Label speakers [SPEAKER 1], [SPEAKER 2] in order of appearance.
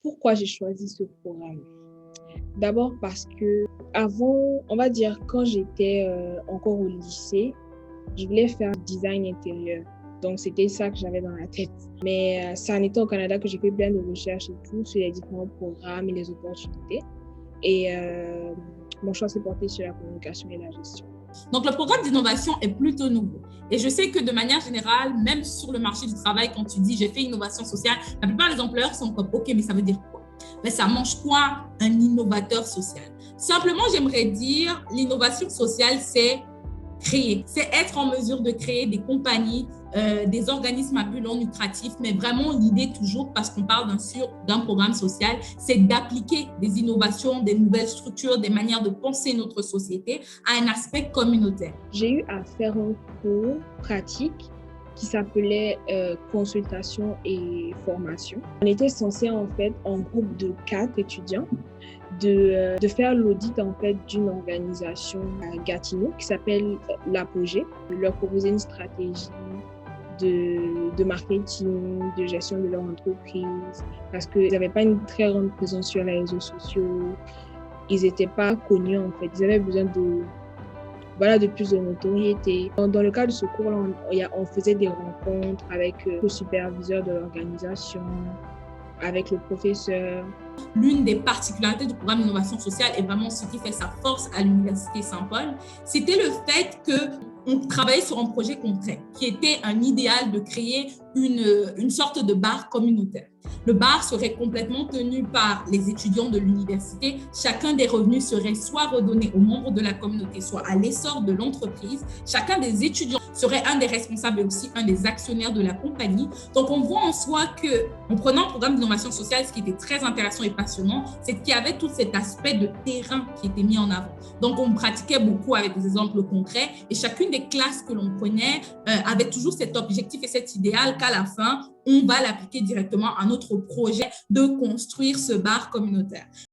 [SPEAKER 1] Pourquoi j'ai choisi ce programme? D'abord parce que avant, on va dire quand j'étais encore au lycée, je voulais faire design intérieur. Donc, c'était ça que j'avais dans la tête. Mais c'est en étant au Canada que j'ai fait plein de recherches et tout sur les différents programmes et les opportunités. Et mon choix s'est porté sur la communication et la gestion.
[SPEAKER 2] Donc, le programme d'innovation est plutôt nouveau. Et je sais que de manière générale, même sur le marché du travail, quand tu dis « j'ai fait innovation sociale », la plupart des employeurs sont comme « ok, mais ça veut dire quoi ?» Mais ça mange quoi un innovateur social? Simplement, j'aimerais dire l'innovation sociale, c'est créer, c'est être en mesure de créer des compagnies, des organismes à but non lucratif, mais vraiment l'idée toujours, parce qu'on parle bien sûr d'un programme social, c'est d'appliquer des innovations, des nouvelles structures, des manières de penser notre société à un aspect communautaire.
[SPEAKER 1] J'ai eu à faire un cours pratique qui s'appelait consultation et formation. On était censé en fait, en groupe de 4 étudiants, de faire l'audit en fait d'une organisation à Gatineau qui s'appelle l'Apogée, leur proposer une stratégie de marketing, de gestion de leur entreprise, parce qu'ils n'avaient pas une très grande présence sur les réseaux sociaux, ils n'étaient pas connus en fait, ils avaient besoin de plus de notoriété. Dans le cadre de ce cours-là, on faisait des rencontres avec le superviseur de l'organisation, avec le professeur.
[SPEAKER 2] L'une des particularités du programme d'innovation sociale et vraiment ce qui fait sa force à l'Université Saint-Paul, c'était le fait qu'on travaillait sur un projet concret qui était un idéal de créer une sorte de bar communautaire. Le bar serait complètement tenu par les étudiants de l'université. Chacun des revenus serait soit redonné aux membres de la communauté, soit à l'essor de l'entreprise. Chacun des étudiants serait un des responsables et aussi un des actionnaires de la compagnie. Donc, on voit en soi qu'en prenant un programme d'innovation sociale, ce qui était très intéressant et passionnant, c'est qu'il y avait tout cet aspect de terrain qui était mis en avant. Donc, on pratiquait beaucoup avec des exemples concrets et chacune des classes que l'on prenait avait toujours cet objectif et cet idéal qu'à la fin, on va l'appliquer directement à notre projet de construire ce bar communautaire.